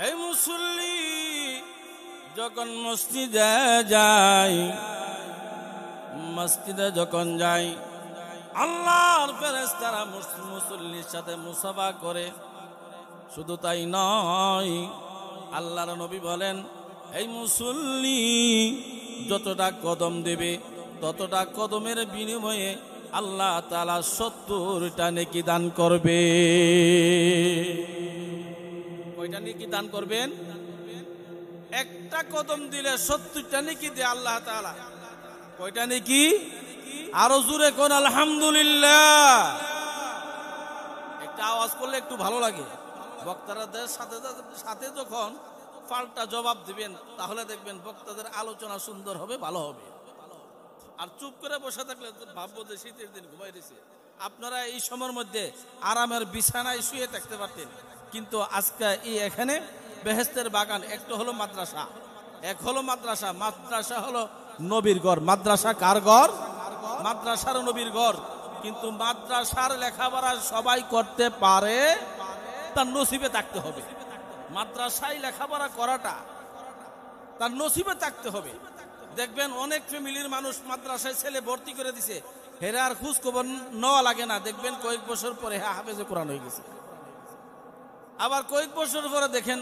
এই মুসল্লি যখন মসজিদে যায়, মসজিদে যখন যায়, আল্লাহর ফেরেশতারা মুসল্লির সাথে মুসাফা করে। শুধু তাই নয়, আল্লাহর নবী বলেন, এই মুসল্লি যতটা কদম দেবে ততটা কদমের বিনিময়ে আল্লাহ তাআলা 70টা নেকি দান করবে। কয়টা নেকি দান করবেন? একটা কদম দিলে 70টা নেকি দেয় আল্লাহ তাআলা। কয়টা নেকি? আরো জোরে কোন আলহামদুলিল্লাহ। একটা আওয়াজ করলে একটু ভালো লাগে। বক্তাদের সাথে যখন পাল্টা জবাব দিবেন, তাহলে দেখবেন বক্তাদের আলোচনা সুন্দর হবে, ভালো হবে। আর চুপ করে বসে থাকলে ভাববো যে শীতের দিন ঘুমাই দিছে। আপনারা এই সময়ের মধ্যে আরামের বিছানায় শুয়ে থাকতে পারতেন, কিন্তু আজকে এই এখানে বেহেশতের বাগান। একটা হলো মাদ্রাসা, এক হলো মাদ্রাসা। মাদ্রাসা হলো নবীর ঘর। মাদ্রাসা কার ঘর? মাদ্রাসার নবীর ঘর। কিন্তু মাদ্রাসার লেখাপড়া সবাই করতে পারে, তার নসিবে থাকতে হবে। মাদ্রাসায় লেখাপড়া করাটা তার নসিবে থাকতে হবে। দেখবেন অনেক ফ্যামিলির মানুষ মাদ্রাসায় ছেলে ভর্তি করে দিছে, হেরা আর খোঁজ খবর নেওয়া লাগে না। দেখবেন কয়েক বছর পরে হাফেজে কোরআন হয়ে গেছে, আবার কয়েক বছর পরে দেখেন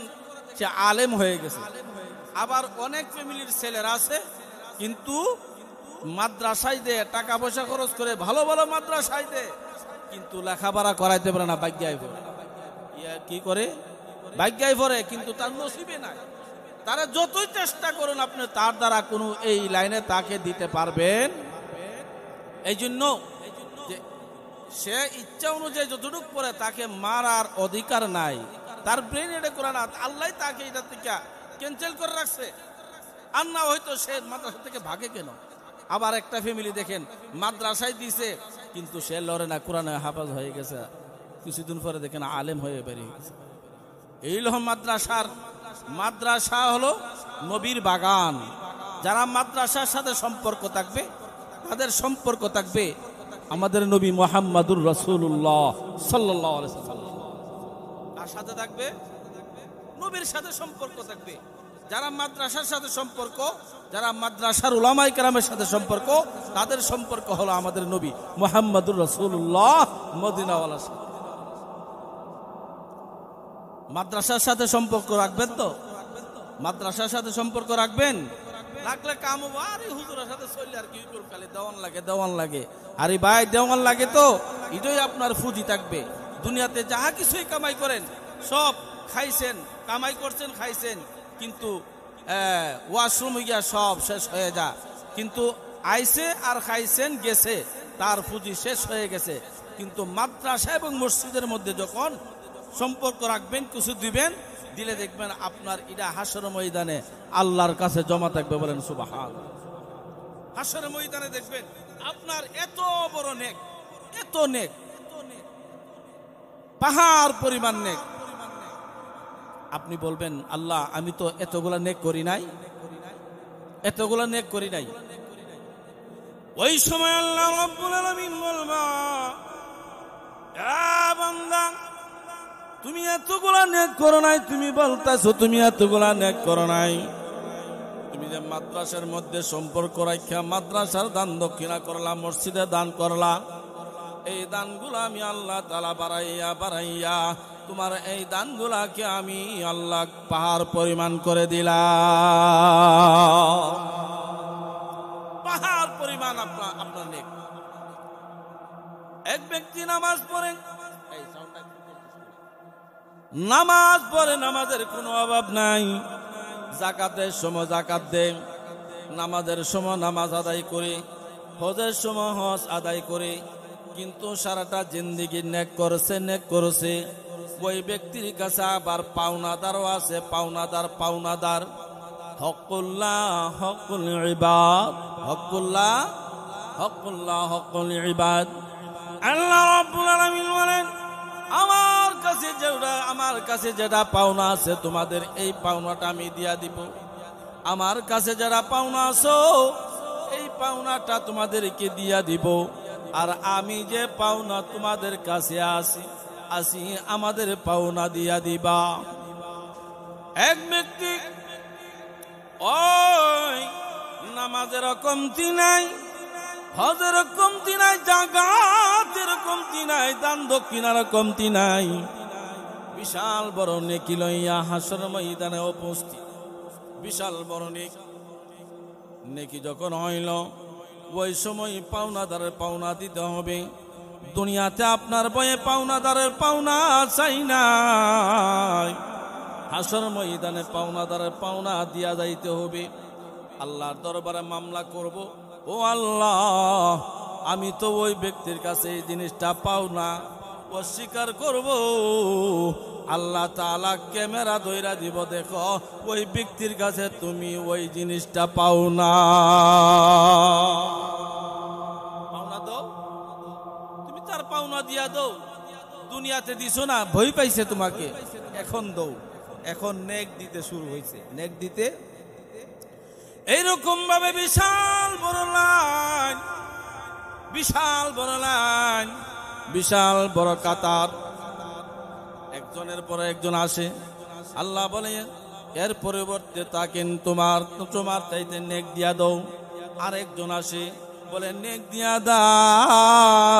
সে আলেম হয়ে গেছে। আবার অনেক ফ্যামিলির ছেলেরা আছে, কিন্তু মাদ্রাসায় দেয়, টাকা পয়সা খরচ করে ভালো ভালো মাদ্রাসায় দেয়, কিন্তু লেখাপড়া করাইতে পারে না। ভাগ্যায় পড়ে। কি করে? ভাগ্যায় পড়ে, কিন্তু তার নসিবে নাই। তারা যতই চেষ্টা করুন আপনি, তার দ্বারা কোনো এই লাইনে তাকে দিতে পারবেন। এই জন্য সে ইচ্ছা অনুযায়ী যতটুকু পরে তাকে মারার অধিকার নাই। তার ব্রেন এটা করে না, আল্লাহ তাকে এটা থেকে ক্যান্সেল করে রাখছে। আর না হয়তো সে মাদ্রাসা থেকে ভাগে কেন? আবার একটা ফ্যামিলি দেখেন মাদ্রাসায় দিছে, কিন্তু সে লড়ে না, কোরআনে হাফেজ হয়ে গেছে, কিছুদিন পরে দেখেন আলেম হয়ে বেরিয়ে গেছে। এই হলো মাদ্রাসা হলো নবীর বাগান। যারা মাদ্রাসার সাথে সম্পর্ক থাকবে, তাদের সম্পর্ক থাকবে আমাদের নবী মুহাম্মদুর রাসূলুল্লাহ সাল্লাল্লাহু আলাইহি ওয়াসাল্লাম। কার সাথে থাকবে? নবীর সাথে সম্পর্ক থাকবে। যারা মাদ্রাসার সাথে সম্পর্ক, যারা মাদ্রাসার উলামায়ে কেরামের সাথে সম্পর্ক, তাদের সম্পর্ক হলো আমাদের নবী মুহাম্মদুর রাসূলুল্লাহ মদিনাওয়ালার সাথে। মাদ্রাসার সাথে সম্পর্ক রাখবেন তো? মাদ্রাসার সাথে সম্পর্ক রাখবেন? রাখলে কাম হবে। আরে হুজুরের সাথে চললে আর কি করব, খালি দেওয়ান লাগে। আরে ভাই, দেওয়ান লাগে তো এটাই আপনার ফুজি থাকবে। দুনিয়াতে যাহা কিছুই কামাই করেন, সব খাইছেন, কামাই করছেন, খাইছেন, কিন্তু ওয়াশরুম গিয়া সব শেষ হয়ে যা। কিন্তু আইছে আর খাইছেন, গেছে, তার পুঁজি শেষ হয়ে গেছে। কিন্তু মাদ্রাসা এবং মসজিদের মধ্যে যখন সম্পর্ক রাখবেন, কিছু দিবেন, দিলে দেখবেন আপনার এটা হাসর ময়দানে আল্লাহর কাছে জমা থাকবে। বলেন সুবহানাল্লাহ। হাসর ময়দানে দেখবেন আপনার এত বড় নেক, এত নেক, পাহাড় পরিমাণ নেক। আপনি বলবেন, আল্লাহ আমি তো এতগুলা নেক করি নাই, এতগুলা নেক করি নাই। ওই সময় আল্লাহ রাব্বুল আলামিন বলবা, বান্দা তুমি এতগুলা নেক করো নাই, তুমি বলতাছো তুমি এতগুলা নেক করো নাই। তুমি যে মাদ্রাসার মধ্যে সম্পর্ক রাখা মাদ্রাসার দান দক্ষিণা করলা, মসজিদে দান করলা, এই দানগুলা আমি আল্লাহ তাআলা বাড়াইয়া তোমার এই দানগুলাকে আমি আল্লাহ পাহাড় পরিমাণ করে দিলাম। পাহাড় পরিমাণ আপনার নেক। এক ব্যক্তি নামাজ পড়ে, নামাজের কোনো অভাব নাই। যাকাতের সময় যাকাত দেয়, নামাজের সময় নামাজ আদায় করে, হজের সময় হজ আদায় করে, কিন্তু সারাটা জিন্দেগি নেক করেছে। ওই ব্যক্তির কাছে আবার পাওনাদারও আছে, পাওনাদার। হকুল ইবাদ। আল্লাহ রাব্বুল আলামিন বলেন, আমার কাছে যেটা পাওনা আছে তোমাদের এই পাওনাটা আমি দিয়া দিব। আমার কাছে যারা পাওনা আছো এই পাওনাটা তোমাদেরকে দিয়া দিব। আর আমি যে পাওনা তোমাদের কাছে আসি আমাদের পাওনা দিয়া দিবা। এক ব্যক্তি ওই নামাজের কমতি নাই, হজের কমতি নাই, জাকাতের কমতি নাই, দান দক্ষিণার কমতি নাই, বিশাল বড় নেকি লইয়া হাসর ময়দানে উপস্থিত। বিশাল বড় নেকি যখন হইল, ওই সময় পাওনাদারের পাওনা দিতে হবে। দুনিয়াতে আপনার বয়ে পাওনাদারের পাওনা চাই নাই, হাসর ময়দানে পাওনাদারের পাওনা দিয়া যাইতে হবে। আল্লাহর দরবারে মামলা করব, ও আল্লাহ আমি তো ওই ব্যক্তির কাছে এই জিনিসটা পাওনা অস্বীকার করব। আল্লাহ তাআলা ক্যামেরা ধইরা দিব, দেখো ওই ব্যক্তির কাছে তুমি ওই জিনিসটা পাওনা দাও, তুমি তার পাওনা দিয়া দাও। দুনিয়াতে দিছো না, ভয় পাইছে তোমাকে, এখন দাও। এখন নেক দিতে শুরু হয়েছে, নেক দিতে এইরকম ভাবে বিশাল বড় লাইন, বিশাল বড় লাইন, বিশাল বড় কাতার, একজনের পরে একজন আসে। আল্লাহ বলে এর পরিবর্তে তাকে তোমার চাইতে নেক দিয়া দাও। আরেকজন আসে, বলে নেক দিয়া দাও।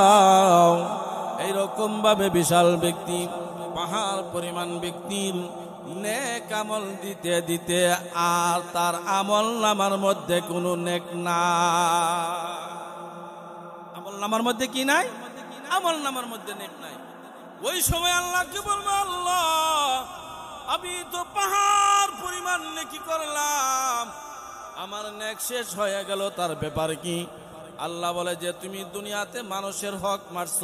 এইরকম ভাবে বিশাল ব্যক্তি, পাহাড় পরিমাণ ব্যক্তির নেক আমল দিতে দিতে আর তার আমল নামার মধ্যে কোনো নেক না। আমল নামার মধ্যে কি নাই? আমল নামার মধ্যে নেক নাই। ওই সময় আল্লাহকে বলবো, আল্লাহ আমি তো পাহাড় পরিমাণ নেকি করলাম, আমার নেক শেষ হয়ে গেল, তার ব্যাপার কি? আল্লাহ বলে যে তুমি দুনিয়াতে মানুষের হক মারছ,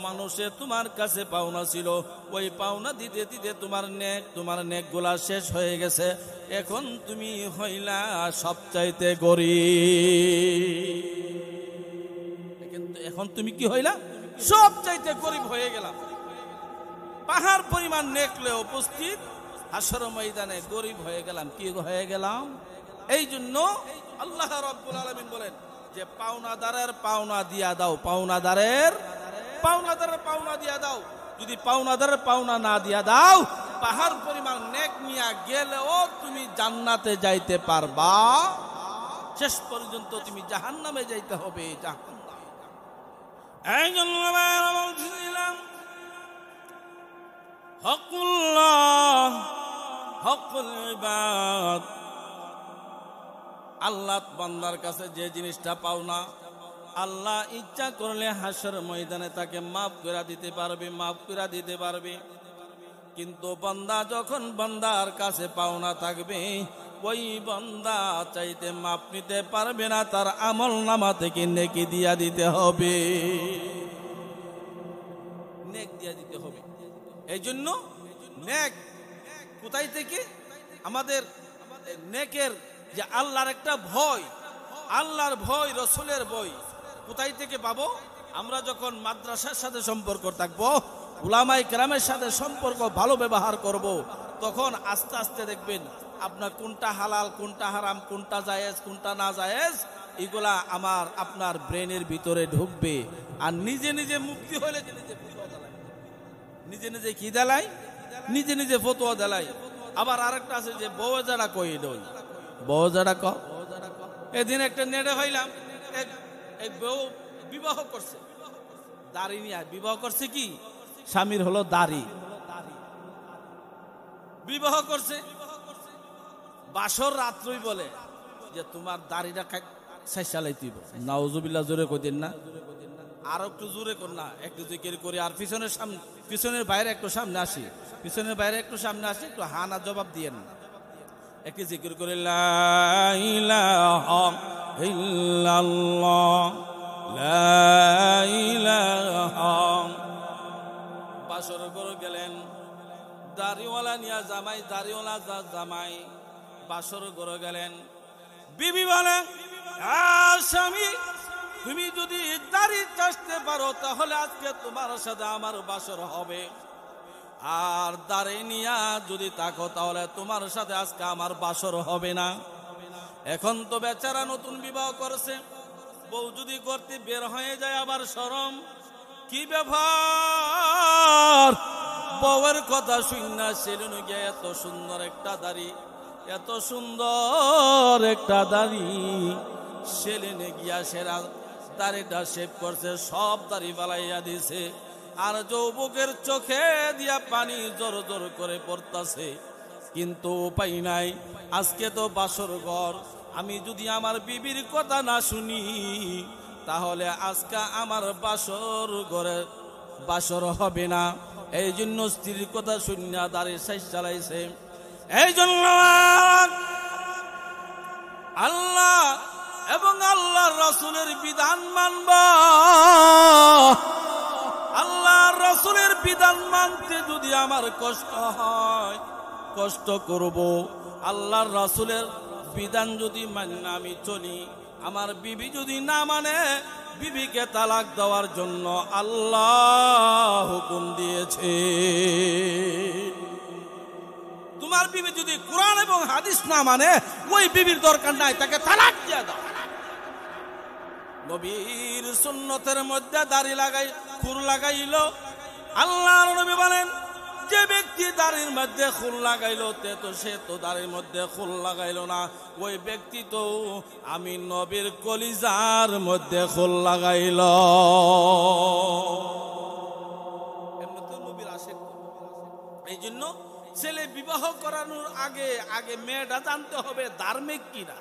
মানুষের তোমার কাছে পাওনা ছিল, ওই পাওনা দিতে দিতে তোমার নেক গুলা শেষ হয়ে গেছে। এখন তুমি হইলা সবচাইতে গরিব। এখন তুমি কি হইলা? সবচাইতে গরিব হয়ে গেলাম। পাহাড় পরিমাণ নেক লয়ে উপস্থিত, হাসর ময়দানে গরিব হয়ে গেলাম। কি হয়ে গেলাম? এই জন্য আল্লাহ রাব্বুল আলামিন বলেন যে পাওনাদারের পাওনা দিয়া দাও, পাওনাদারের পাওনা দিয়া দাও। যদি পাওনাদারের পাওনা না দিয়া দাও, পাহাড় পরিমাণ নেক নিয়া গেলেও তুমি জান্নাতে যাইতে পারবা, শেষ পর্যন্ত তুমি জাহান্নামে যাইতে হবে। এই জন্য বলছিলাম হকুল্লাহ, হকুল ইবাদ, আল্লাহ বান্দার কাছে যে জিনিসটা পাওনা, আল্লাহ ইচ্ছা করলে হাসর ময়দানে তাকে মাফ করে দিতে পারবে, মাফ করে দিতে পারবে। কিন্তু বান্দা যখন বান্দার কাছে পাওনা থাকবে, ওই বান্দা চাইতে মাফ নিতে পারবে না, তার আমল নামা থেকে নেকি দিয়া দিতে হবে, নেক দিয়া দিতে হবে। এই জন্য নেক কোথায় থেকে? আমাদের নেকের যে আল্লাহর একটা ভয়, আল্লাহর ভয়, রসুলের ভয় কোথায় থেকে পাবো? আমরা যখন মাদ্রাসার সাথে সম্পর্ক থাকবো, উলামায়ে কেরামের সাথে সম্পর্ক ভালো ব্যবহার করব, তখন আস্তে আস্তে দেখবেন আপনার কোনটা হালাল, কোনটা হারাম, কোনটা জায়েজ, কোনটা না জায়েজ, এগুলা আপনার ব্রেনের ভিতরে ঢুকবে। আর নিজে নিজে মুক্তি হলে নিজে নিজে কি দেলাই, নিজে নিজে ফতোয়া দেলাই। আবার আরেকটা আছে যে বউজারা কই দই, বউজারা ক। এদিন একটা নেড়ে হইলাম, এক বউ বিবাহ করছে, দাড়ি নিয়ে বিবাহ করছে। কি স্বামীর হলো দাড়ি, বিবাহ করছে। বাসর রাত্রই বলে যে তোমার দাড়িটা শেষালাই তুই। নাউজুবিল্লাহ, জোরে কইতেন না, আর একটু জোরে কর না, একটু জিকির করি। আর পিছনের বাইরে একটু সামনে আসি, পিছনের বাইরে একটু সামনে আসি, একটু হানা জবাব দিয়েন, একটু জিকির করে লা ইলাহা ইল্লাল্লাহ, লা ইলাহা। বাসর করে গেলেন, দাড়িওয়ালা নিয়া জামাই, দাড়িওয়ালা জামাই বাসর করে গেলেন। বিবি বলে, স্বামী তুমি যদি দাড়ি চাষতে পারো তাহলে আজকে তোমার সাথে আমার বাসর হবে, আর দাড়ি নিয়া যদি তাকো তাহলে তোমার সাথে আজকে আমার বাসর হবে না। এখন তো বেচারা নতুন বিবাহ করেছে, বউ যদি করতে বের হয়ে যায় আবার শরম। কি ব্যাপার, বউয়ের কথা শুননা সেলুন গিয়ে এত সুন্দর একটা দাড়ি, এত সুন্দর একটা দাড়ি সেলেনে গিয়া সেরা দাড়িটা শেভ করছে, সব দাড়ি বালাইয়া দিছে। আর যুবকের চোখে দিয়া পানি জোর জোর করে পড়তাছে, কিন্তু উপায় নাই। আজকে তো বাসর ঘর, আমি যদি আমার বিবির কথা না শুনি তাহলে আজকে আমার বাসর ঘরে বাসর হবে না। এই জন্য স্ত্রীর কথা শুনিয়া দাঁড়ি শেষ চালাইছে। এই জন্য আল্লাহ এবং আল্লাহর রাসূলের বিধান মানব। আল্লাহর রাসূলের বিধান মানতে যদি আমার কষ্ট হয়, কষ্ট করব। আল্লাহর রাসূলের বিধান যদি মানে আমি চলি, আমার বিবি যদি না মানে, বিবিকে তালাক দেওয়ার জন্য আল্লাহ হুকুম দিয়েছে। তোমার বিবি যদি কোরআন এবং হাদিস না মানে, ওই বিবির দরকার নাই, তাকে তালাক দিয়ে দাও। নবীর সুন্নতের মধ্যে দাড়ি লাগাই খুর লাগাইল। আল্লাহর নবী বলেন, যে ব্যক্তি দাড়ির মধ্যে খুল লাগাইল সে তো দাড়ির মধ্যে খুল লাগাইল না, ওই ব্যক্তি তো আমি নবীর কলিজার মধ্যে খুল লাগাইল। এমনি নবীর আশেক। এই জন্য ছেলে বিবাহ করানোর আগে আগে মেয়েটা জানতে হবে ধার্মিক কিনা।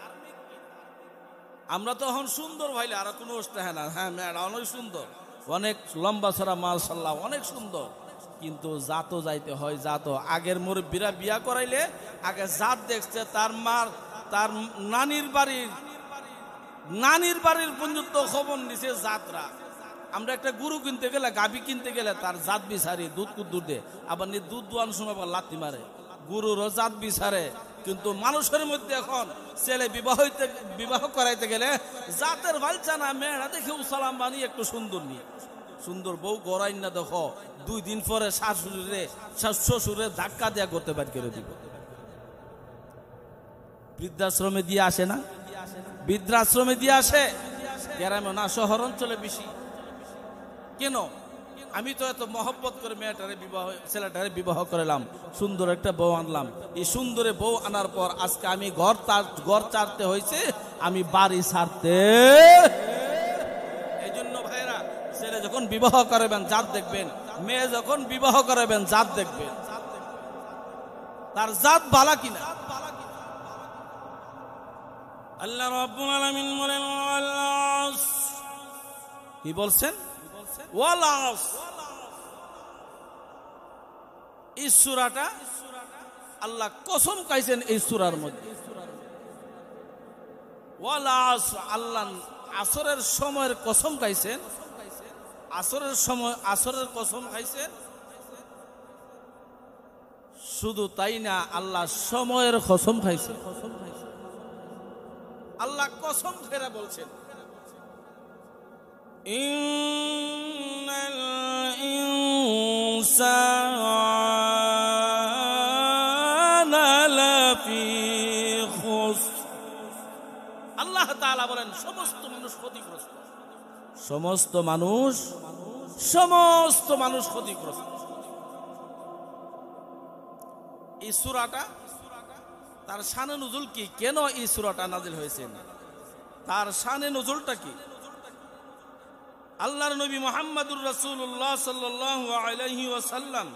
আমরা তো এখন সুন্দর ভাইলে আর কোনো অবস্থা না, হ্যাঁ মেয়েটা অনেক সুন্দর, অনেক লম্বা ছড়া, মাশাআল্লাহ অনেক সুন্দর, কিন্তু জাতও যাইতে হয়। জাতও আগের মুরব্বীরা বিয়া করাইলে আগে জাত দেখছে, তার মার তার নানির বাড়ির পর্যন্ত খবর নিছে জাতরা। আমরা একটা গরু কিনতে গেলে, গাভী কিনতে গেলে তার জাত বিচারি, দুধ কুদ্দুর দে, আবার দুধ দোয়ানোর সময় আবার লাথি মারে, গরুরও জাত বিচারে। কিন্তু মানুষের মধ্যে এখন ছেলে বিবাহ করাইতে গেলে জাতের বালচা না, মেয়েরা দেখে সালাম বানিয়ে একটু সুন্দর নিয়ে, সুন্দর বউ গড়াই না দেখো, 2 দিন পরে শ্বশুরে ধাক্কা দেয়া করতে বাদ করে দিব। বৃদ্ধাশ্রমে দিয়ে আসে না, বৃদ্ধাশ্রমে দিয়ে আসে, গ্রামে না শহর অঞ্চলে বেশি। কেন? আমি তো এত মহব্বত করে ছেলেটারে বিবাহ করলাম, সুন্দর একটা বউ আনলাম। এই সুন্দরে বউ আনার পর আজকে আমি ঘর ছাড়তে হয়েছে, আমি বাড়ি ছাড়তে। এই জন্য ভাইরা, ছেলে যখন বিবাহ করবেন জাত দেখবেন, মেয়ে যখন বিবাহ করবেন জাত দেখবেন, তার জাত ভালো কিনা। আল্লাহ রাব্বুল আলামিন বলেন, কি বলছেন? ওয়ালাস। এই সূরাটা আল্লাহ কসম খাইছেন এই সূরার মধ্যে। ওয়ালাস, আল্লাহ আসরের সময়ের কসম খাইছেন, আসরের কসম খাইছেন। শুধু তাই না, আল্লাহ সময়ের কসম খাইছেন। আল্লাহ কসম খেয়ে বলছেন, ইন্নাল ইনসানা লাফি খুসর। আল্লাহ তাআলা বলেন সমস্ত মানুষ ক্ষতিগ্রস্ত, সমস্ত মানুষ ক্ষতিগ্রস্ত। এই সূরাটা তার শানে নুজুল কি, কেন এই সূরাটা নাজিল হয়েছে, তার শানে নুজুলটা কি? আল্লাহর নবী মুহাম্মদুর রাসূলুল্লাহ সাল্লাল্লাহু আলাইহি ওয়াসাল্লাম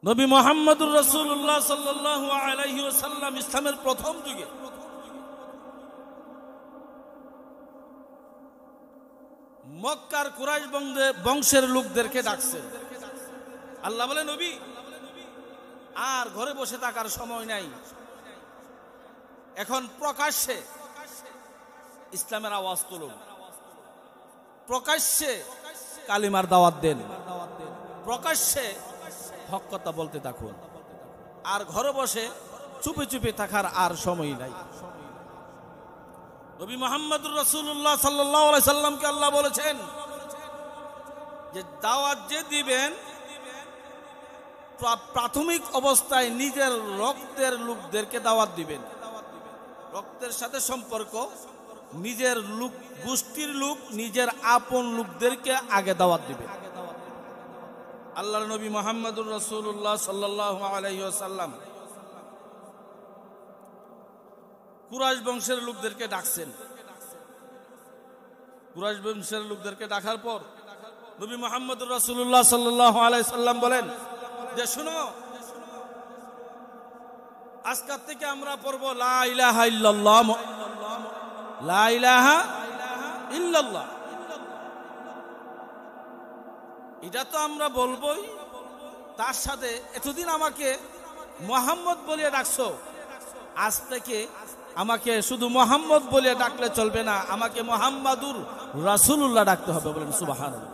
নবী মুহাম্মদুর রাসূলুল্লাহ সাল্লাল্লাহু আলাইহি ওয়াসাল্লাম ইসলামের প্রথম যুগে মক্কার কুরাইশ বংশের লোকদেরকে ডাকছেন। আল্লাহ বলে, নবী আর ঘরে বসে থাকার সময় নাই, এখন প্রকাশ্যে ইসলামের আওয়াজ তুলুন, প্রকাশ্যে কালিমার দাওয়াত দেন, প্রকাশ্যে হক কথা বলতে থাকুন, আর ঘরে বসে চুপি চুপি থাকার আর সময় নাই। নবী মুহাম্মদুর রাসূলুল্লাহ সাল্লাল্লাহু আলাইহি সাল্লামকে আল্লাহ বলেছেন যে দাওয়াত যে দিবেন, প্রাথমিক অবস্থায় নিজের রক্তের লোকদেরকে দাওয়াত দিবেন, রক্তের সাথে সম্পর্ক, নিজের লোক, গোষ্ঠীর লোক, নিজের আপন লোকদেরকে আগে দাওয়াত দিবে। আল্লাহর নবী মুহাম্মদুর রাসূলুল্লাহ সাল্লাল্লাহু আলাইহি ওয়াসাল্লাম কুরাইশ বংশের লোকদেরকে ডাকছেন। কুরাইশ বংশের লোকদেরকে ডাকার পর নবী মুহাম্মদুর রাসূলুল্লাহ সাল্লাল্লাহু আলাইহি সাল্লাম বলেন যে শুনো, আজকের থেকে আমরা পড়ব লা ইলাহা ইল্লাল্লাহ, লা ইলাহা ইল্লাল্লাহ। এটা তো আমরা বলবোই, তার সাথে এতদিন আমাকে মুহাম্মদ বলে ডাকছো, আজ থেকে আমাকে শুধু মুহাম্মদ বলে ডাকলে চলবে না, আমাকে মুহাম্মাদুর রাসূলুল্লাহ ডাকতে হবে। বলেন সুবহানাল্লাহ।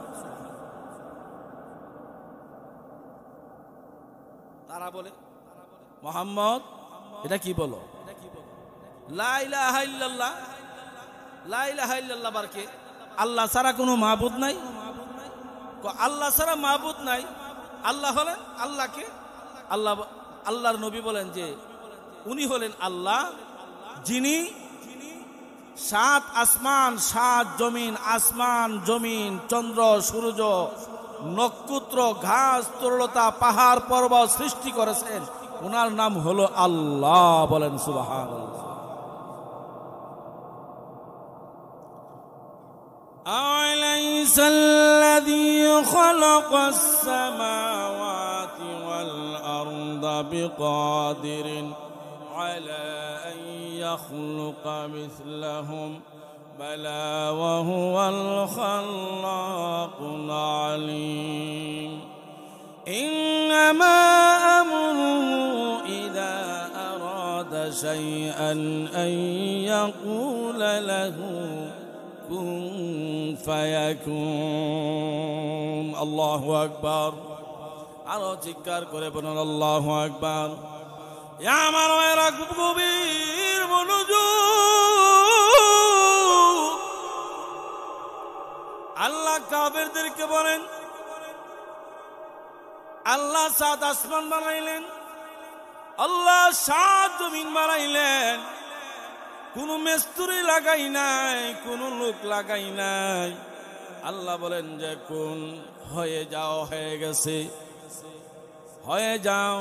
তারা বলে মুহাম্মদ এটা কি বলো? লা ইলাহা ইল্লাল্লাহ, লা ইলাহা ইল্লাল্লাহ বারকে আল্লাহ ছাড়া কোনো মাবুদ নাই। আল্লাহ ছাড়া মাবুদ নাই। আল্লাহ হলেন আল্লাহকে আল্লাহ, আল্লাহর নবী বলেন যে উনি হলেন আল্লাহ, যিনি সাত আসমান, সাত জমিন, আসমান জমিন, চন্দ্র সূর্য, নক্ষত্র, ঘাস, তরলতা, পাহাড় পর্বত সৃষ্টি করেছেন। ওনার নাম হলো আল্লাহ। বলেন সুবহানাল্লাহ। أَلَيْسَ الَّذِي خَلَقَ السَّمَاوَاتِ وَالْأَرْضَ بِقَادِرٍ عَلَى أَن يَخْلُقَ مِثْلَهُمْ بَلَى وَهُوَ الْخَلَّاقُ الْعَلِيمُ إِنَّمَا أَمْرُهُ إِذَا أَرَادَ شَيْئًا أَن يَقُولَ لَهُ كن فيكون। আল্লাহু আকবার। আরো চিৎকার করে বলুন আল্লাহু আকবার। আমার ভাইরা খুব গভীর মনোযোগ। আল্লাহ কাফেরদেরকে বলেন আল্লাহ সাত আসমান বানাইলেন, আল্লাহ সাত জমিন বানাইলেন, কোন মিস্ত্রি লাগাই নাই, কোন লোক লাগাই নাই। আল্লাহ বলেন যে কোন হয়ে যাও, হয়ে গেছে, হয়ে যাও,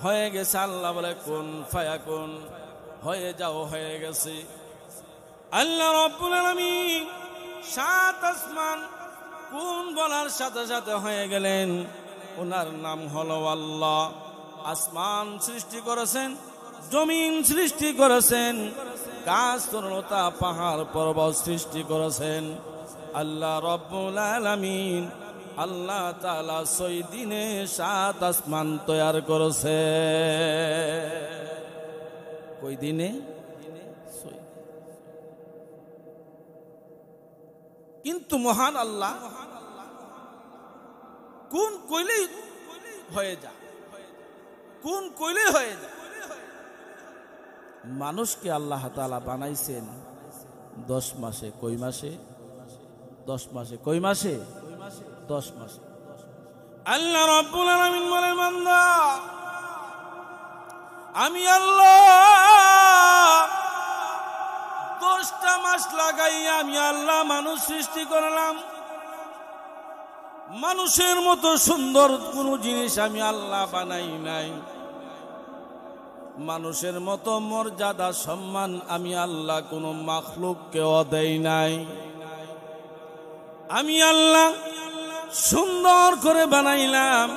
হয়ে গেছে। আল্লাহ বলে কোন ফায়াকুন, হয়ে যাও, হয়ে গেছে। আল্লাহ রাব্বুল আলামিন সাত আসমান কোন বলার সাথে সাথে হয়ে গেলেন। ওনার নাম হলো আল্লাহ। আসমান সৃষ্টি করেছেন, জমিন সৃষ্টি করেছেন, গাছ তরুলতা, পাহাড় পর্বত সৃষ্টি করেছেন আল্লাহ রাব্বুল আলামিন। আল্লাহ তাআলা 6 দিনে 7 আসমান তৈরি করেছে। কই দিনে? কিন্তু মহান আল্লাহ কোন কইলেই হয়ে যায়, কোন কইলেই হয়ে যায়। মানুষকে আল্লাহ তাআলা বানাইছেন 10 মাসে। কই মাসে? 10 মাসে। কই মাসে? 10 মাসে। আল্লাহ রাব্বুল আলামিন বলেন বান্দা, আমি আল্লাহ 10টা মাস লাগাই আমি আল্লাহ মানুষ সৃষ্টি করলাম। মানুষের মতো সুন্দর কোন জিনিস আমি আল্লাহ বানাই নাই। মানুষের মতো মর্যাদা সম্মান আমি আল্লাহ কোন মাখলুককেও দেই নাই। আমি আল্লাহ সুন্দর করে বানাইলাম।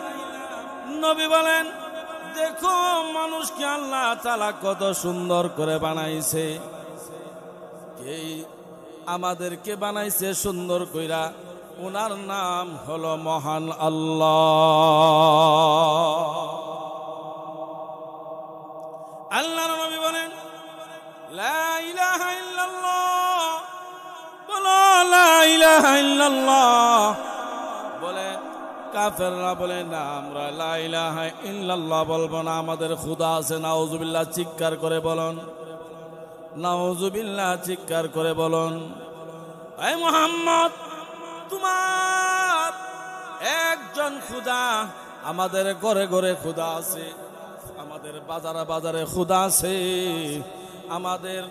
নবী বলেন দেখো মানুষকে আল্লাহ তাআলা কত সুন্দর করে বানাইছে। এই আমাদেরকে বানাইছে সুন্দর কইরা, ওনার নাম হলো মহান আল্লাহ। আল্লাহর নবী বলেন লা ইলাহা ইল্লাল্লাহ, বলো লা ইলাহা ইল্লাল্লাহ। বলে কাফেররা বলে না আমরা লা ইলাহা ইল্লাল্লাহ বলবো না, আমাদের খোদা আছে। নাউজুবিল্লাহ চিৎকার করে বলুন, নাউজুবিল্লাহ চিৎকার করে বলুন। এই মুহাম্মদ তোমার একজন খোদা, আমাদের ঘরে ঘরে খোদা আছে, আমাদের বাজারে বাজারে খোদা আছে, আমাদের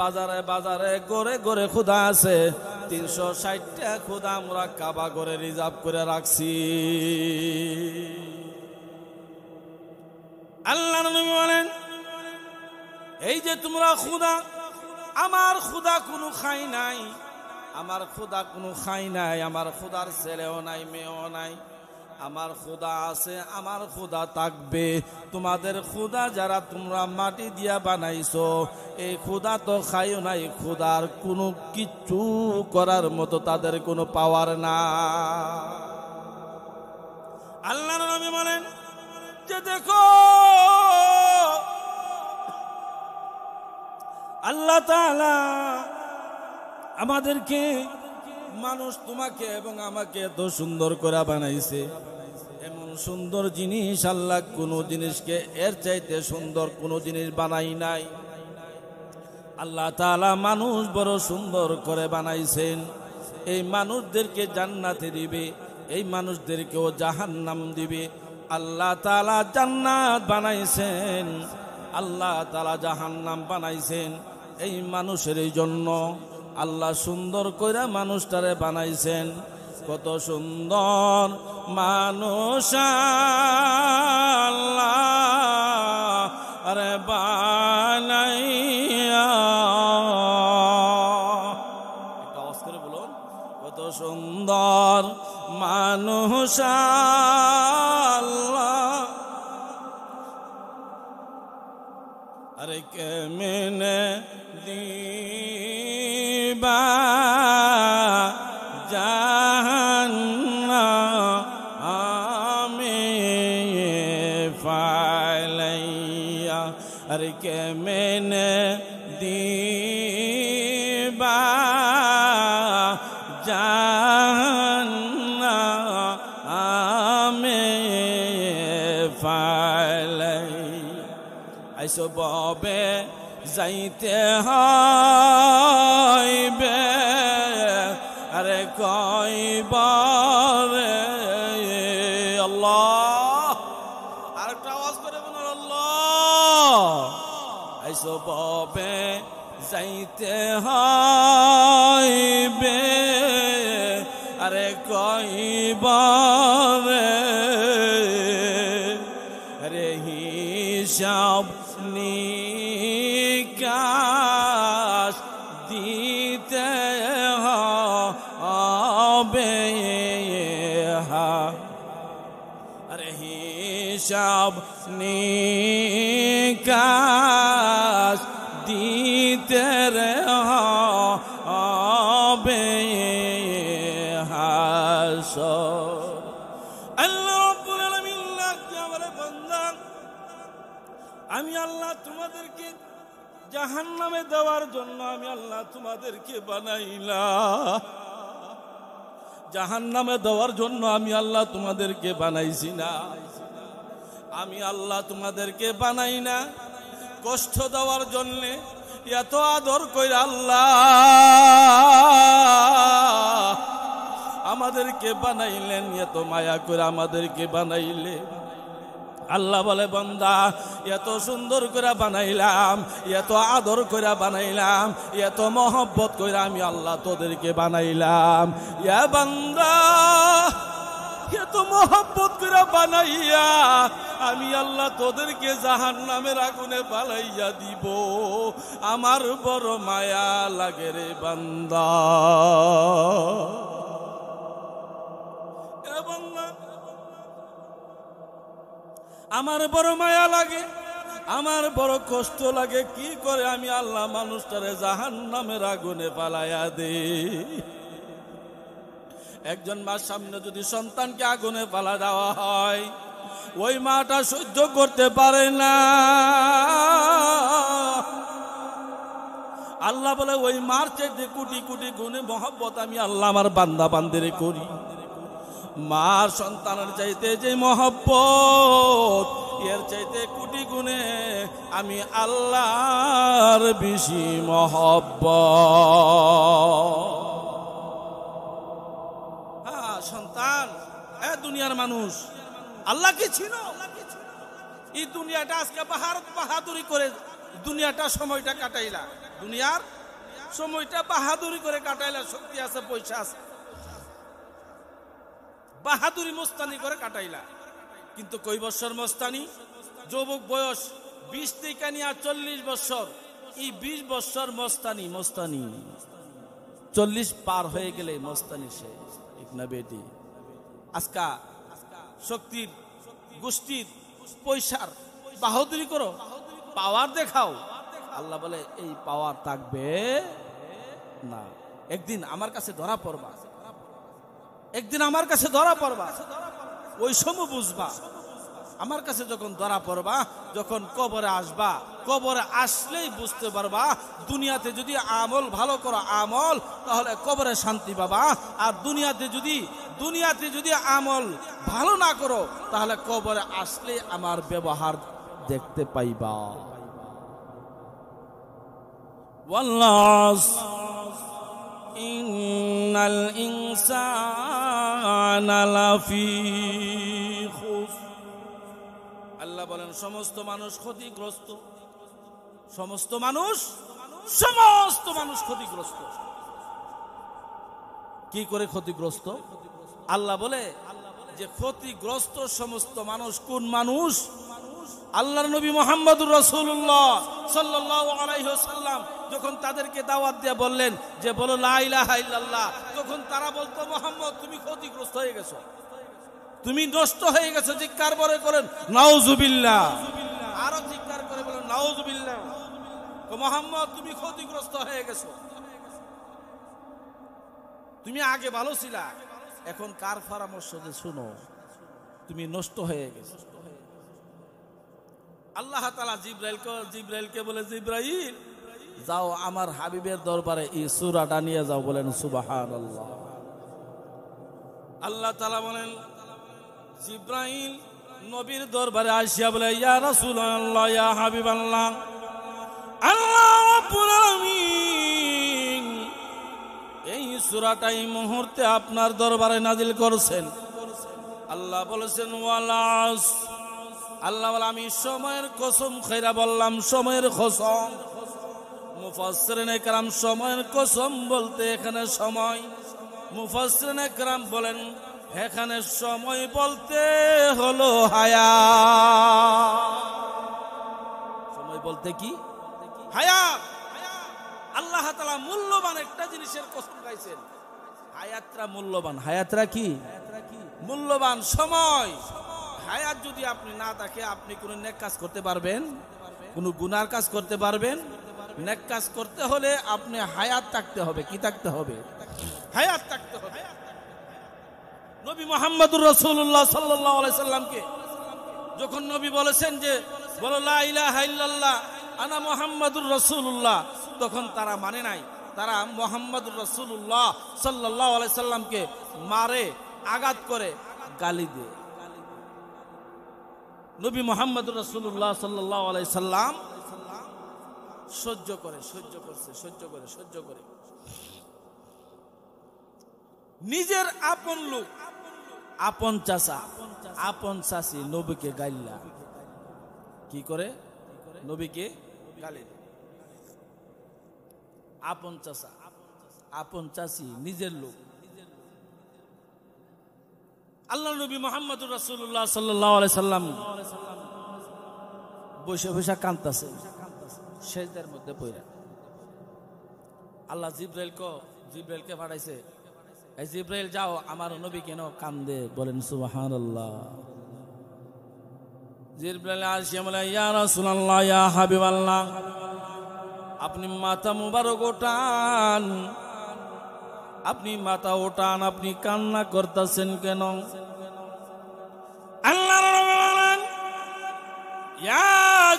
বাজারে বাজারে গড়ে গড়ে খোদা আছে, 360টা খোদা আমরা কাবা করে রিজার্ভ করে রাখছি। আল্লাহর নবী বলেন, এই যে তোমরা খোদা, আমার খোদা কোনো খাই নাই, আমার খোদা কোনো খাই নাই, আমার খোদার ছেলেও নাই মেয়েও নাই, আমার খোদা আছে, আমার খোদা থাকবে। তোমাদের খোদা যারা তোমরা মাটি দিয়া বানাইছো, এই খোদা তো খাইও নাই, খোদার কোনো কিচ্ছু করার মতো তাদের কোনো পাওয়ার না। আল্লাহর নবী বলেন যে দেখো, আল্লাহ তাআলা আমাদেরকে, মানুষ তোমাকে এবং আমাকে এত সুন্দর করে বানাইছে, এমন সুন্দর জিনিস আল্লাহ কোনো জিনিসকে এর চাইতে সুন্দর কোনো জিনিস বানাই নাই। আল্লাহ তাআলা মানুষ বড় সুন্দর করে বানাইছেন। এই মানুষদেরকে জান্নাতে দিবে, এই মানুষদেরকেও জাহান্নাম দিবে। আল্লাহ তাআলা জান্নাত বানাইছেন, আল্লাহ তাআলা জাহান্নাম বানাইছেন এই মানুষের জন্য। আল্লাহ সুন্দর কইরা মানুষটারে বানাইছেন। কত সুন্দর মানুষ আল্লাহ আরে বানাইয়া, একটা আওয়াজ করে বলুন, কত সুন্দর মানুষ আল্লাহ আরে কেমনে দিবা জাহান্নামে ফালাইয়া, আরে কেমনে দিবা জাহান্নামে ফালাইয়া। আইসো ববে যাইতে হইবে, আরে কইবারে আল্লাহ, আরেকটা আওয়াজ করে বলুন আল্লাহ। আইসো ববে যাইতে হইবে, আরে কইবারে, আরে হিসাব নিকাশ দিতে হবে, আরে হিসাব নিকাশ দিতে হবে হাসর। আল্লাহ রাব্বুল আলামিন বলে, বান্দা আমি আল্লাহ তোমাদেরকে জাহান্নামে দেওয়ার জন্য আমি আল্লাহ তোমাদেরকে বানাইলাম। জাহান্নামে দেওয়ার জন্য আমি আল্লাহ তোমাদেরকে বানাইছি না, আমি আল্লাহ তোমাদেরকে বানাই না কষ্ট দেওয়ার জন্য। এত আদর কইরা আল্লাহ আমাদেরকে বানাইলেন, এত মায়া করে আমাদেরকে বানাইলেন। আল্লাহ বলে, বান্দা এত সুন্দর করে বানাইলাম, এত আদর করে বানাইলাম, এত মহব্বত করে আমি আল্লাহ তোদেরকে বানাইলাম। ইয়া বান্দা, এত মহব্বত করে বানাইয়া আমি আল্লাহ তোদেরকে জাহান্নামের আগুনে পালাইয়া দিব। আমার বড় মায়া লাগে রে বান্দা। এ বান্দা, আমার বড় মায়া লাগে, আমার বড় কষ্ট লাগে। কি করে আমি আল্লাহ মানুষটারে জাহান্নামের আগুনে পালাইয়া দে। একজন মার সামনে যদি সন্তানকে আগুনে পালা দেওয়া হয়, ওই মাটা সহ্য করতে পারে না। আল্লাহ বলে, ওই মার চাইতে কোটি কোটি গুণে মহব্বত আমি আল্লাহ আমার বান্দা বান্দিরে করি। মার সন্তানের চাইতে যে মহব্বত, এর চাইতে কোটি গুণে আমি আল্লাহর বেশি মহব্বত। সন্তান, দুনিয়ার মানুষ আল্লাহ কি ছিল? এই দুনিয়াটা আজকে বাহাদুরি করে দুনিয়াটা সময়টা কাটাইলা। দুনিয়ার সময়টা বাহাদুরি করে কাটাইলা, শক্তি আছে, পয়সা আছে, বাহাদুরি মস্তানি করে কাটাইলা। কিন্তু কই বছর মস্তানি? যুবক বয়স 20 থেকে নিয়ে 40 বছর, এই 20 বছর মস্তানি। 40 পার হয়ে গেলে মস্তানি শেষ, ঠিক না বেটি? আজকা শক্তির, গোষ্ঠীর, পয়সার বাহাদুরি করো, পাওয়ার দেখাও। আল্লাহ বলে এই পাওয়ার থাকবে না। একদিন আমার কাছে ধরা পড়বা, একদিন আমার কাছে ধরা পড়বা, ওই সময় বুঝবা। আমার কাছে যখন ধরা পড়বা, যখন কবরে আসবা, কবরে আসলেই বুঝতে পারবা দুনিয়াতে যদি আমল ভালো করো আমল, তাহলে কবরে শান্তি পাবা। আর দুনিয়াতে যদি আমল ভালো না করো, তাহলে কবরে আসলে আমার ব্যবহার দেখতে পাইবা। ওয়াল্লাহ ইন্নাল ইনসানা লাফি খুসর। আল্লাহ বলেন সমস্ত মানুষ ক্ষতিগ্রস্ত, সমস্ত মানুষ ক্ষতিগ্রস্ত। কি করে ক্ষতিগ্রস্ত? আল্লাহ বলে যে ক্ষতিগ্রস্ত সমস্ত মানুষ কোন মানুষ? আল্লাহর নবী মুহাম্মদুর রাসূলুল্লাহ সাল্লাল্লাহু আলাইহি ওয়াসাল্লাম যখন তাদেরকে দাওয়াত দিয়ে বললেন যে বলো লা ইলাহা ইল্লাল্লাহ, তখন তারা বলতো মুহাম্মদ তুমি ক্ষতিগ্রস্ত হয়ে গেছো, তুমি নষ্ট হয়ে গেছো। চিৎকার করে করেন নাউজুবিল্লাহ, আরো চিৎকার করে বলেন নাউজুবিল্লাহ। মুহাম্মদ তুমি ক্ষতিগ্রস্ত হয়ে গেছো, তুমি আগে ভালো ছিলা, এখন কার পরামর্শ যে শুনো তুমি নষ্ট হয়ে গেছো। আল্লাহ তাআলা জিবরাইলকে বলে জিবরাইল যাও আমার হাবিবের দরবারে এই সূরাটা নিয়ে যাও, বলেন সুবহানাল্লাহ। আল্লাহ তাআলা বলেন জিবরাইল নবীর দরবারে আসিয়া বলে ইয়া রাসূলুল্লাহ ইয়া হাবিবাল্লাহ, আল্লাহ রাব্বুল আলামিন এই সূরাটা এই মুহূর্তে আপনার দরবারে নাজিল করেছেন। আল্লাহ বলেছেন ওয়ালাস, আল্লাহ বলে আমি সময়ের কসম খাইরা বললাম, সময়ের কসম। মুফাসসিরিনে কেরাম সময়ের কসম বলতে এখানে সময়, মুফাসসিরিনে কেরাম বলেন এখানে সময় বলতে হলো হায়াত। সময় বলতে কি? হায়াত। আল্লাহ তাআলা মূল্যবান একটা জিনিসের কসম খাইছেন, হায়াতটা মূল্যবান। হায়াতটা কি মূল্যবান? সময়। হায়াত যদি আপনি না থাকে আপনি কোন নেক কাজ করতে পারবেন? কোন গুনার কাজ করতে পারবেন? নেক কাজ করতে হলে আপনি হায়াত থাকতে হবে। কি থাকতে হবে? হায়াত থাকতে হবে। নবী মুহাম্মদুর রাসূলুল্লাহ সাল্লাল্লাহু আলাইহি সাল্লামকে যখন নবী বলেছেন যে বলো লা ইলাহা ইল্লাল্লাহ আনা মুহাম্মাদুর রাসূলুল্লাহ, তখন তারা মানে নাই, তারা মুহাম্মদুর রাসূলুল্লাহ সাল্লাল্লাহু আলাইহি সাল্লামকে মারে, আঘাত করে, গালি দেয়। নবী মুহাম্মদুর রাসূলুল্লাহ সাল্লাল্লাহু আলাইহি সাল্লাম সহ্য করে নিজের আপন লোক, আপন চাচা, আপন চাচি নবীকে গাইলা। কি করে? নবীকে গালি দেয়। আপন চাচা, আপন চাচি, নিজের লোক। আল্লাহ নবী মুহাম্মদুর রাসূলুল্লাহ সাল্লাল্লাহু আলাইহি সাল্লাম বসে বসে কাঁদতেছে সেজদার মধ্যে পড়ে। আল্লাহ জিবরাইলকে পাঠাইছে, এই জিবরাইল যাও আমার নবী কেন কান্দে, বলেন সুবহানাল্লাহ। জিবরাইল আসিয়া বলে ইয়া রাসূলুল্লাহ ইয়া হাবিবাল্লাহ, আপনি মাথা মুবারক ওঠান, আপনি মাথা ওঠান, আপনি কান্না করতেছেন কেন? আল্লাহ বলেন ইয়া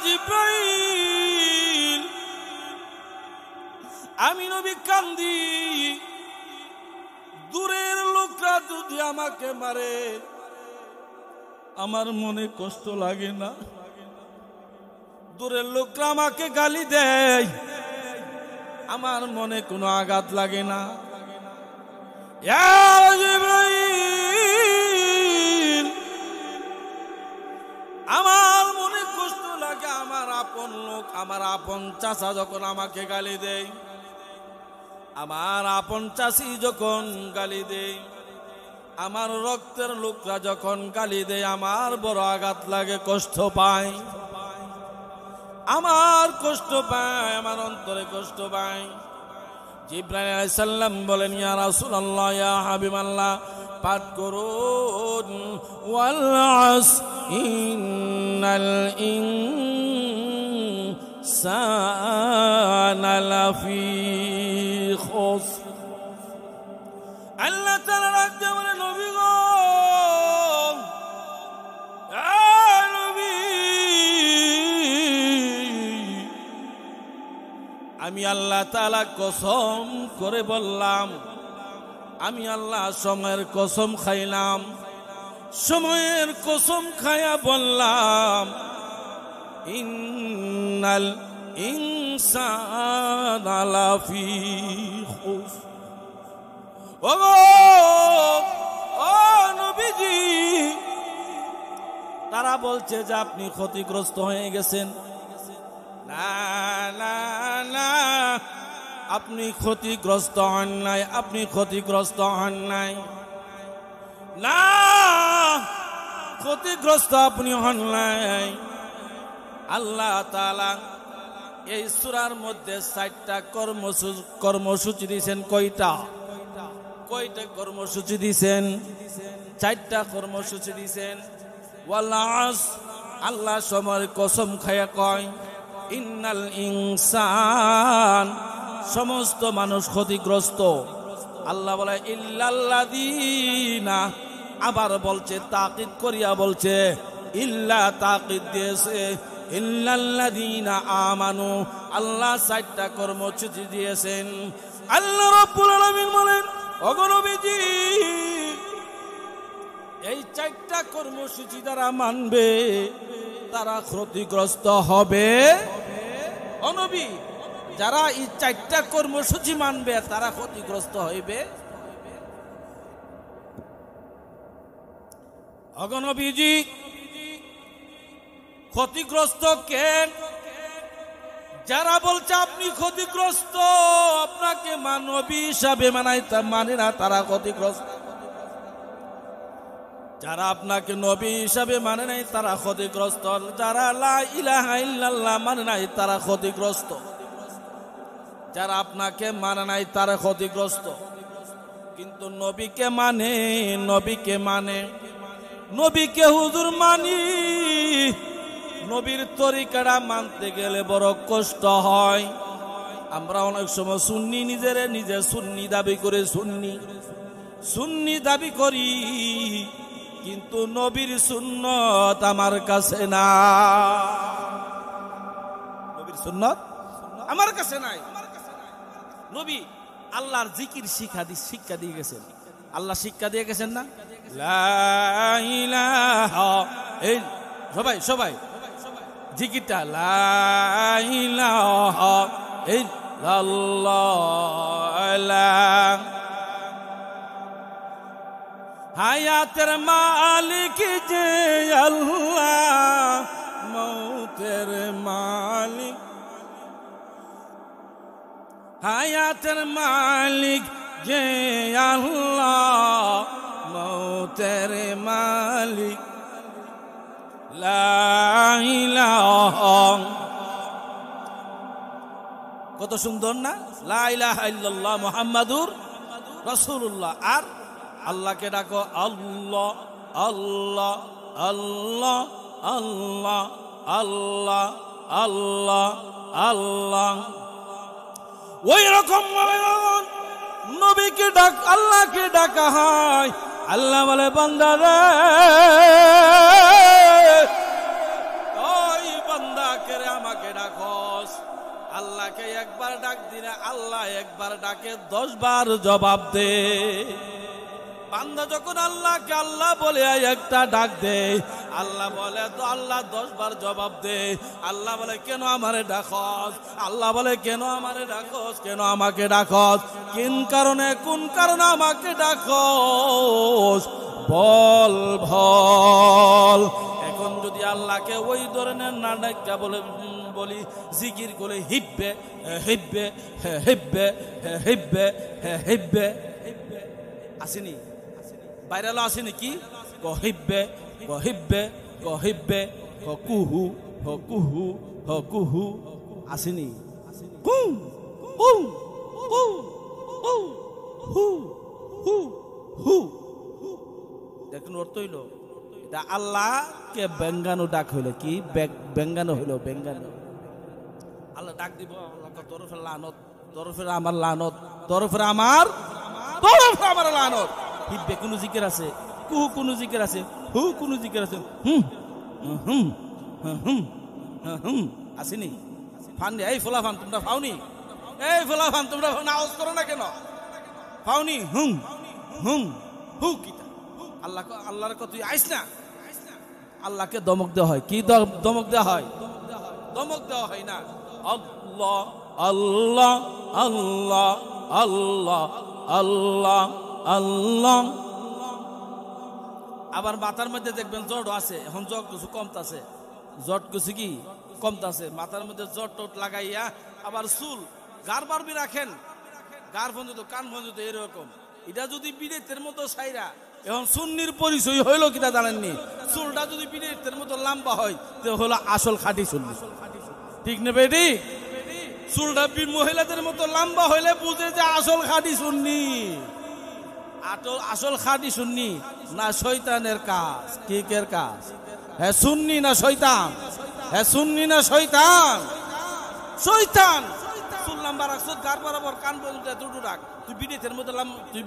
জিবরাইল, আমি নবী কান্দি, দূরের লোকরা যদি আমাকে মারে আমার মনে কষ্ট লাগে না? দূরের লোকরা আমাকে গালি দেয় আমার মনে কোনো আঘাত লাগে না? আমার মনে কষ্ট লাগে আমার আপন লোক, আমার আপন চাচা যখন আমাকে গালি দেয়, আমার আপন চাচি যখন গালি দেয়, আমার রক্তের লোকরা যখন গালি দেয়, আমার বড় আঘাত লাগে, কষ্ট পায়, আমার কষ্ট পায়, আমার অন্তরে কষ্ট পায়। জিবরাইল আলাইহিস সালাম বলেন, ইয়া রাসূলুল্লাহ, ইয়া হাবিবাল্লাহ, পাঠ করুন ওয়াল আসর ইন্নাল ইনসানা লাফি খুসর। আল্লাহ তাআলা রাখতে বলে, নবী গো, নবী, আমি আল্লাহ তাআলা কসম করে বললাম, আমি আল্লাহ সময়ের কসম খাইলাম, সময়ের কসম খায়া বললাম, ইন্নাল ইনসানা লাফি খুসর। ও নবীজি, তারা বলছে যে আপনি ক্ষতিগ্রস্ত হয়ে গেছেন। না না না, আপনি ক্ষতিগ্রস্ত হন নাই, আপনি ক্ষতিগ্রস্ত হন নাই, না, ক্ষতিগ্রস্ত আপনি হন নাই। আল্লাহ তাআলা এই সূরার মধ্যে 4টা কর্মসূচি দিয়েছেন। কয়টা কর্মসূচি দিয়েছেন? 4টা কর্মসূচি দিয়েছেন। ওয়াল আসর, আল্লাহ সময়ের কসম খায়া কয়, ইন্নাল ইনসান, সমস্ত মানুষ ক্ষতিগ্রস্ত। আল্লাহ বলে ইল্লাল্লাযীনা, আবার বলছে তাকিদ করিয়া বলছে, ইল্লা তাকিদ দিয়েছে, ইল্লাল্লাযীনা আমানু। আল্লাহ 4টা কর্মসূচি দিয়েছেন। আল্লাহ রাব্বুল আলামিন বলেন, ওগো নবীজি, এই 4টা কর্মসূচি যারা মানবে তারা ক্ষতিগ্রস্ত হবে। ও নবী, যারা এই 4টা কর্মসূচি মানবে তারা ক্ষতিগ্রস্ত হইবে। ওগো নবীজি, ক্ষতিগ্রস্ত কে? যারা বলছে আপনি ক্ষতিগ্রস্ত, আপনাকে নবী হিসাবে মানে না, তারা ক্ষতিগ্রস্ত। যারা আপনাকে নবী হিসাবে মানে নাই তারা ক্ষতিগ্রস্ত। যারা লা ইলাহা ইল্লাল্লাহ মানে নাই তারা ক্ষতিগ্রস্ত। যারা আপনাকে মানে নাই তারা ক্ষতিগ্রস্ত। কিন্তু নবীকে মানে, নবীকে মানে, নবীকে হুজুর মানি, নবীর তরিকাটা মানতে গেলে বড় কষ্ট হয়। আমরা অনেক সময় সুন্নি, নিজে সুন্নি দাবি করে, সুন্নি দাবি করি, কিন্তু নবীর সুন্নত আমার কাছে না, নবীর সুন্নত আমার কাছে নাই। নবী আল্লাহর জিকির শিক্ষা দিয়ে গেছেন। আল্লাহ শিক্ষা দিয়ে গেছেন না, লা ইলাহা, এই সবাই জিকিরটা, লা ইলাহা ইল্লাল্লাহ, হায়াতের মালিক যে আল্লাহ, মৌতের মালিক, হায়াতের মালিক যে আল্লাহ, মৌতের মালিক, লা ইলাহা। কত সুন্দর না, লা ইলাহা ইল্লাল্লাহ মুহাম্মাদুর রাসূলুল্লাহ। আর আল্লাহকে ডাকো, আল্লাহ আল্লাহ আল্লাহ আল্লাহ আল্লাহ আল্লাহ আল্লাহ। ওই রকম নবীকে ডাক, আল্লাহকে ডাকা হয়। আল্লাহ বলে, বান্দা রে, ওই বান্দাকে রে আমাকে ডাকস। আল্লাহকে একবার ডাক দিলে আল্লাহ একবার ডাকে 10 বার জবাব দে। বান্দা যখন আল্লাহকে আল্লাহ বলে একটা ডাক দে, আল্লাহ বলে তো আল্লাহ 10 বার জবাব দে। আল্লাহ বলে, কেন আমারে ডাকস? আল্লাহ বলে, কেন আমারে ডাকস, কেন আমাকে ডাকস, কোন কারণে আমাকে ডাকস, বল। এখন যদি আল্লাহ আল্লাহকে ওই ধরনের না ডাক্কা বলি জিকির করে হিব্বে হিব্বে হিব্বে হিব্বে হিব্বে আসেনি বাইরালো আসেনি কি হিব্বে হিব্বে হিব্বে কুহু কুহু কুহু আসেনি দেখুন অর্থ হইল এটা আল্লাহকে বেঙ্গানো ডাক হইল কি বেঙ্গানো হইল বেঙ্গানো আল্লাহ ডাক দিব আল্লাহ তরফের লানত তরফের আমার লানত তরফের আমার লানত হিব্বে কোন জিকির আছে কুহু কোন জিকির আছে হু কোন জিকির আছে হুম হুম হুম হুম আসেনি ফান এই ফোলা ফান তোমরা ফাওনি এই ফোলা ফান তোমরা নাউজ করো না কেন ফাওনি হুম হুম হু কিতা আল্লাহর কত আইস না আল্লাহকে দমক দেওয়া হয় কি দমক দেওয়া হয় দমক দেওয়া হয় না আল্লাহ আল্লাহ আল্লাহ আল্লাহ আল্লাহ আল্লাহ আবার মাথার মধ্যে দেখবেন জট আছে এখন জট কিছু কমতাছে জট কিছু কি কমতাছে মাথার মধ্যে জট টট লাগাইয়া আবার চুল গার বারবি রাখেন গার পর্যন্ত কান পর্যন্ত এরকম এটা যদি বিদেতের মতো সাইরা এখন সুন্নির পরিচয় হইল কিনা জানেননি চুলটা যদি বিদেতের মতো লম্বা হয় তো হলো আসল খাঁটি সুন্নি ঠিক না বেটি চুলটা মহিলাদের মতো লম্বা হইলে বুঝে যে আসল খাঁটি সুন্নি আসল খাঁটি সুন্নি না শয়তানের কাজ কিকের কাজ হ্যাঁ সুন্নি না শয়তান হ্যাঁ সুন্নি না শয়তান শয়তান চুল লম্বা রাখছ গার বরাবর কান পর্যন্ত দুটো রাখ তুই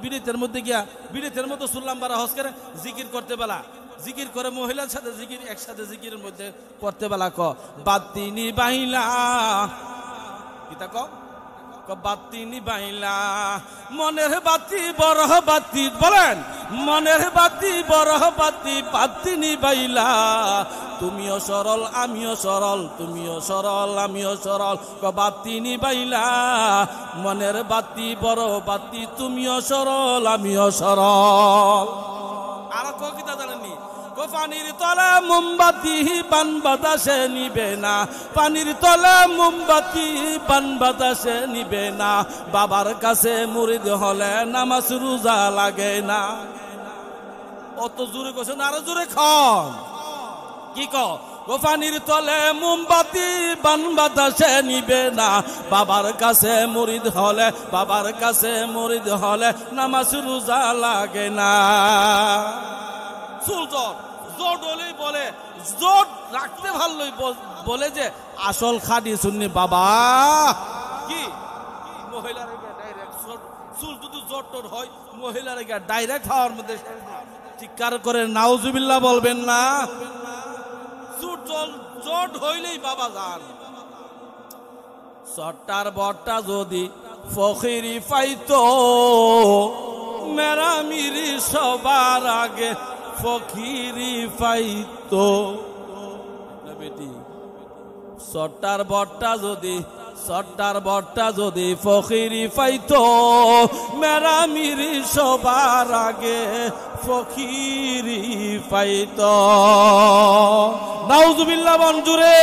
বিদেতের মধ্যে গিয়া বিদেতের মতো চুল লম্বা হস করে জিকির করতে বেলা জিকির করে মহিলার সাথে জিকির একসাথে জিকিরের মধ্যে করতে বেলা ক বাতিনি বাইলা কিতা ক বাতি নিবাইলা মনের বাতি বড় বাতি বলেন মনের বাতি বড় বাতি বাতি নিবাইলা তুমিও সরল আমিও সরল তুমিও সরল আমিও সরল বাতি নিবাইলা মনের বাতি বড় বাতি তুমিও সরল আমিও সরল আর কিতা জানেননি পানির তলে মোমবাতি পান বাতাসে নিবে না পানির তলে মোমবাতি পান বাতাসে নিবে না বাবার কাছে মুরিদ হলে নামাজ রোজা লাগে না অত জোরে কছেন আরো জোরে খন কি পানির তলে মোমবাতি পান বাতাসে নিবে না বাবার কাছে মুরিদ হলে নামাজ রোজা লাগে না সুলতান জোট হলেই বলে জোট রাখতে ভালোই বলে যে আসল খাঁটি সুন্নি বাবা কি মহিলার চুল যদি জোট টোট হয় মহিলার ডাইরেক্ট হওয়ার মধ্যে চিৎকার করে নাউজুবিল্লাহ বলবেন না জোট হইলেই বাবা যান সট্টার বট্টা যদি ফকিরি পাইতো মেরামিরি সবার আগে ফকিরি পাইতো বেটি সট্টার বট্টা যদি ফকিরি পাইতো মেরামিরি সবার আগে ফকিরি পাইতো নাউজুবিল্লাহ বঞ্জুরে।